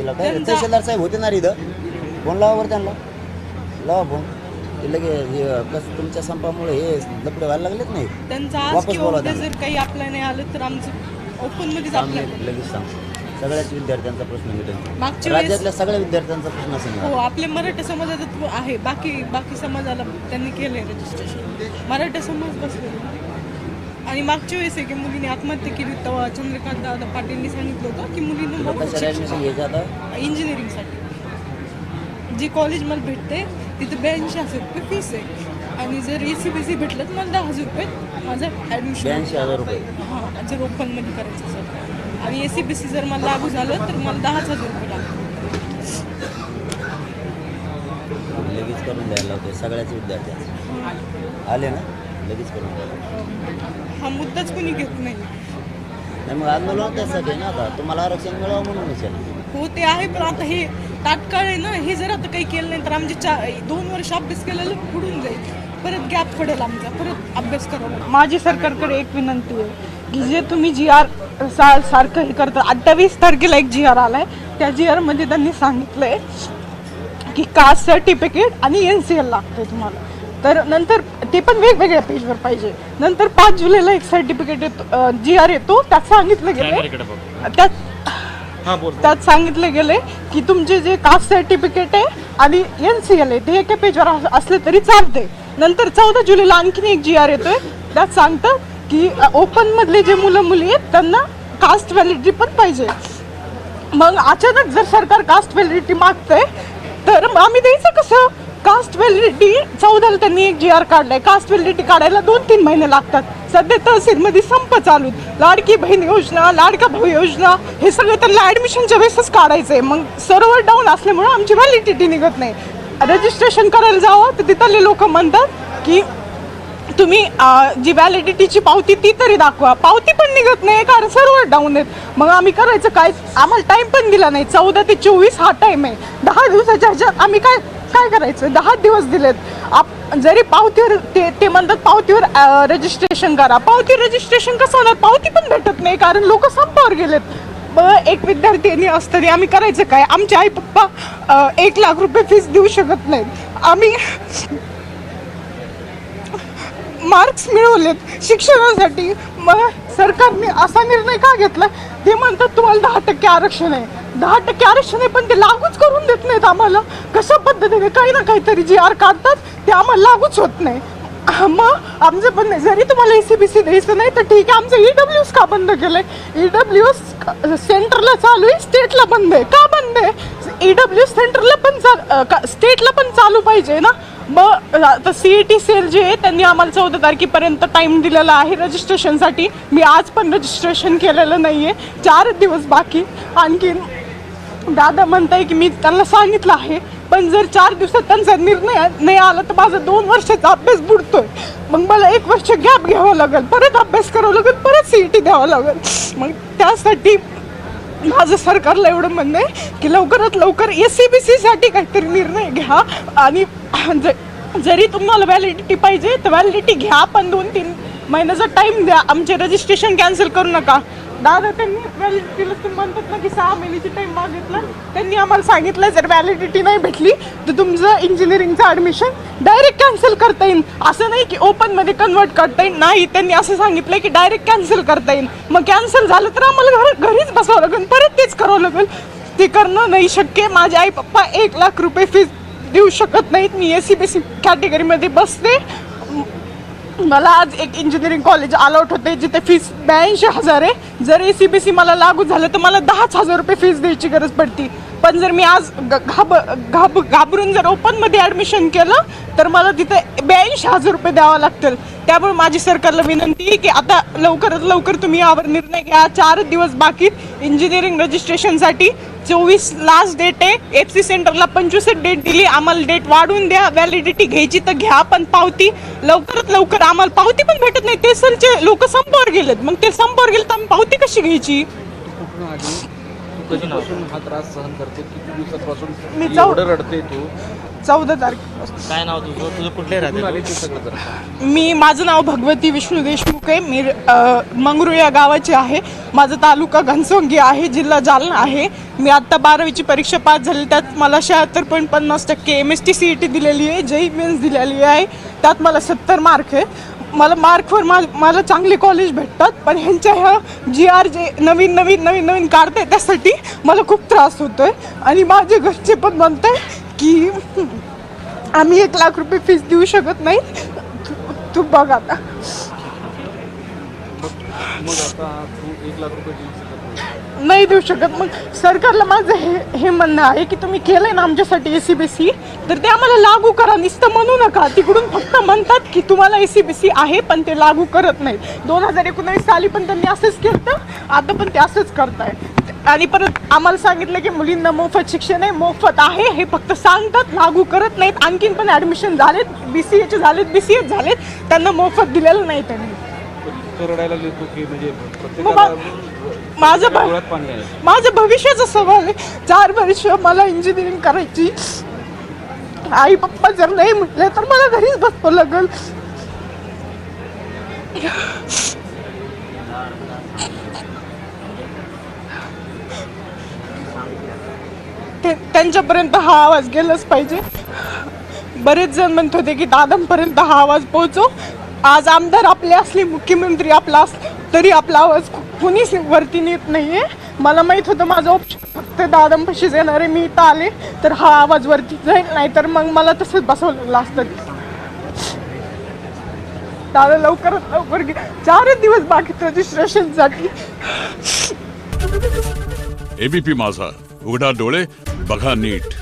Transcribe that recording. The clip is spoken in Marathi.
तहसीलला काय तहसीलदार साहेब होते ना इथं, फोन लावा त्यांना, लावा फोन. ते लगे कसं तुमच्या संपामुळे हे लपडे व्हायला लागलेत नाही. त्यांचा आज किंवा उद्या जर काही आपल्या नाही आलं तर आमचं ओपन मध्ये लगेच सांग. सगळ्याच विद्यार्थ्यांचा प्रश्न मिळेल, मागच्या राज्यातल्या सगळ्या विद्यार्थ्यांचा प्रश्न असेल. हो, आपल्या मराठा समाजात आहे, बाकी समाजाला त्यांनी केलंय रजिस्ट्रेशन. मराठा समाज बसले. आणि मागच्या वेळेस आहे की मुलीने आत्महत्या केली तेव्हा चंद्रकांत दादा पाटीलनी सांगितलं होतं की मुलींना ऍडमिशन घ्यायचं आता इंजिनिअरिंगसाठी जी कॉलेज मला भेटते तिथं 82,000 रुपये फीस आहे. आणि जर ACBC भेटलं तर मला 10,000 रुपये माझं ॲडमिशन. 82,000 रुपये हां, जर ओपनमध्ये करायचं सर. आणि ACBC जर मला लागू झालं तर मला 10,000 रुपये लागतात. लगेच करून द्यायला होते सगळ्याच विद्यार्थी आले ना, लगेच करून द्यायला. हा मुद्दाच कोणी घेत नाही. मग आंदोलन त्यासाठी ना, आता तुम्हाला आरक्षण मिळावं म्हणूनच आहे ना. हो ते आहे, पण आता हे तात्काळ आहे ना. हे जर आता काही केलं नाही तर आमचे 2 वर्ष अभ्यास केलेलं पुढून जाईल, परत गॅप पडेल आमचा, परत अभ्यास करावा. माझी सरकारकडे एक विनंती आहे की जे तुम्ही GR सारखं हे करता. 28 तारखेला एक GR आलाय, त्या GR मध्ये त्यांनी सांगितलंय की कास्ट सर्टिफिकेट आणि NCL लागतंय तुम्हाला. तर नंतर ते पण वेगवेगळ्या पेजवर पाहिजे. नंतर 5 जुलैला एक सर्टिफिकेट येतो, GR येतो, त्यात सांगितलं गेलं त्यात सांगितलं गेलंय की तुमचे जे कास्ट सर्टिफिकेट आहे आणि NCL आहे ते एका पेजवर असले तरी चालते. नंतर 14 जुलैला आणखीन एक GR येतोय, त्यात सांगतं की ओपन मधले जे मुलं मुली आहेत त्यांना कास्ट व्हॅलिडिटी पण पाहिजे. मग अचानक जर सरकार कास्ट व्हॅलिडिटी मागतंय तर आम्ही द्यायचं कसं? कास्ट व्हॅलिडिटी 14ला त्यांनी एक GR काढलाय. कास्ट व्हॅलिडिटी काढायला 2-3 महिने लागतात. सध्या तहसीलमध्ये संप चालू, लाडकी बहीण योजना, लाडका भाऊ योजना, हे सगळं त्यांना ऍडमिशनच्या वेळेसच काढायचंय. मग सर्व्हर डाऊन असल्यामुळे आमची व्हॅलिडिटी निघत नाही. रजिस्ट्रेशन करायला जावं तर तिथले लोक म्हणतात की तुम्ही जी व्हॅलिडिटीची पावती ती तरी दाखवा. पावती पण निघत नाही कारण सर्व्हर डाऊन आहेत. मग आम्ही करायचं काय? आम्हाला टाइम पण दिला नाही. 14 ते 24 हा टाइम आहे. 10 दिवसाच्या ह्याच्यात आम्ही काय करायचं? 10 दिवस दिलेत. जरी पावतीवर ते म्हणतात पावतीवर रजिस्ट्रेशन करा. पावती रजिस्ट्रेशन कसं होणार? पावती पण भेटत नाही कारण लोक संपावर गेलेत. मग एक विद्यार्थी असताना आम्ही करायचं काय? आमचे आई पप्पा 1 लाख रुपये फीस देऊ शकत नाहीत. आम्ही मार्क्स मिळवलेत शिक्षणासाठी. मग सरकारने असा निर्णय का घेतला? ते म्हणतात तुम्हाला 10% आरक्षण आहे. 10% आरक्षण आहे पण ते लागूच करून देत नाहीत आम्हाला. कशा पद्धतीने काही ना काहीतरी GR काढतात ते आम्हाला लागूच होत नाही. मग आमचं पण नाही. जरी तुम्हाला ACBC द्यायचं नाही तर ठीक आहे, आमचं EWS का बंद केलंय? EWS सेंटरला चालू आहे, स्टेटला बंद आहे. का बंद आहे? EWS सेंटरला पण स्टेटला पण चालू पाहिजे ना. मग आता CET सेल जे आहे त्यांनी आम्हाला 14 तारखेपर्यंत टाइम दिलेला आहे रजिस्ट्रेशनसाठी. मी आज पण रजिस्ट्रेशन केलेलं नाहीये, 4 दिवस बाकी. आणखीन दादा म्हणताय की मी त्यांना सांगितलं आहे, पण जर 4 दिवसात त्यांचा निर्णय नाही आला तर माझा 2 वर्षाचा अभ्यास बुडतोय. मग मला 1 वर्ष गॅप घ्यावं लागेल, परत अभ्यास करावं लागेल, परत CET द्यावं लागेल. मग त्यासाठी माझं सरकारला एवढं म्हणणं आहे की लवकरात लवकर ACBC साठी काहीतरी निर्णय घ्या. आणि जरी तुम्हाला व्हॅलिडिटी पाहिजे तर व्हॅलिडिटी घ्या, पण 2-3 महिन्याचा टाइम द्या. आमचे रजिस्ट्रेशन कॅन्सल करू नका. दादा त्यांनी व्हॅलिडिटीला तुम्ही म्हणतात ना की 6 महिन्याची टाइम मागितला. त्यांनी आम्हाला सांगितलं जर व्हॅलिडिटी नाही भेटली तर तुमचं इंजिनिअरिंगचं ॲडमिशन डायरेक्ट कॅन्सल करता येईल. असं नाही की ओपनमध्ये कन्वर्ट करता येईल, नाही. त्यांनी असं सांगितलं की डायरेक्ट कॅन्सल करता येईल. मग कॅन्सल झालं तर आम्हाला घरीच बसावं लागेल, परत तेच करावं लागेल. ते करणं नाही शक्य. माझे आई पप्पा 1 लाख रुपये फीस देऊ शकत नाहीत. मी ACBC कॅटेगरीमध्ये बसते. मला आज एक इंजिनिअरिंग कॉलेज अलॉट होते जिथे फीस 82,000 आहे. जर ACBC मला लागू झालं तर मला 10,000 रुपये फीस द्यायची गरज पडती. पण जर मी आज घाबरून जर ओपनमध्ये ॲडमिशन केलं तर मला तिथे 82,000 रुपये द्यावं लागतील. त्यामुळे माझी सरकारला विनंती आहे की आता लवकरात लवकर तुम्ही यावर निर्णय घ्या. 4 दिवस बाकी इंजिनिअरिंग रजिस्ट्रेशनसाठी. 24 लास्ट डेट आहे. FC सेंटरला 25 डेट दिली. आम्हाला डेट वाढवून द्या. व्हॅलिडिटी घ्यायची तर घ्या, पण पावती लवकरात लवकर. आम्हाला पावती पण भेटत नाही. ते सरचे लोक संपावर गेलेत. मग ते संपावर गेले तर आम्ही पावती कशी घ्यायची? कधीपासून हा त्रास सहन करते? किती दिवसापासून मी एवढं रडते तू? 14 तारखेपासून. काय नाव तुझं कुठले कुठून आली राहते ते सगळं जरा? माझं नाव भगवती विष्णू देशमुख आहे. मी मंगरू या गावाचे आहे. माझा तालुका घनसोंगी आहे, जिल्हा जालना आहे. मी आत्ता 12वीची परीक्षा पास झाली, त्यात मला 76.50% MST CET दिलेली आहे, JEE मेन्स दिलेली आहे, त्यात मला 70 मार्क आहे. मला मार्कवर मला चांगले कॉलेज भेटतात, पण ह्यांच्या ह्या GR जे नवीन काढते त्यासाठी मला खूप त्रास होतोय. आणि माझे घरचे पण म्हणत आहे की आम्ही 1 लाख रुपये फीस देऊ शकत नाही. तू बघ आता. मग आता तू 1 लाख रुपये देऊ शकत नाही देऊ शकत. मग सरकारला माझं हे म्हणणं आहे की तुम्ही केलंय ना आमच्यासाठी SCBC, तर ते आम्हाला लागू करा. नुसतं म्हणू नका. तिकडून फक्त म्हणतात की तुम्हाला SCBC आहे, पण ते लागू करत नाही. 2019 साली पण त्यांनी असंच केलं, आता पण ते असंच करताय. आणि परत आम्हाला सांगितलं की मुलींना मोफत शिक्षण आहे, मोफत आहे, हे फक्त सांगतात, लागू करत नाहीत. आणखीन पण ॲडमिशन झालेत, BCAचे झालेत, BCA झालेत, त्यांना मोफत दिलेलं नाही त्यांनी. इतकं रडायला लागली तू की म्हणजे मग प्रत्येकाला डोळ्यात पाणी आहे. माझं भविष्याचा सवाल आहे. 4 वर्ष मला इंजिनिअरिंग करायची. आई पप्पा जर नाही म्हटले तर मला घरीच बसतो लागल. त्यांच्यापर्यंत हा आवाज गेलाच पाहिजे. बरेच जण म्हणत होते की दादांपर्यंत हा आवाज पोहोचो. आज आमदार आपले असले, मुख्यमंत्री आपला असला, तरी आपला आवाज कुणीच वरती नेत नाहीये. मला माहित होतं माझं ऑप्शन फक्त दादांपाशीच येणार आहे. मी इथं आले तर हा आवाज वरती जाईल, नाही तर मग मला तसंच बसवलेलं असतं. दादा लवकरात लवकर 4 दिवस बाकी रजिस्ट्रेशनसाठी. ABP माझा, उघडा डोळे बघा नीट.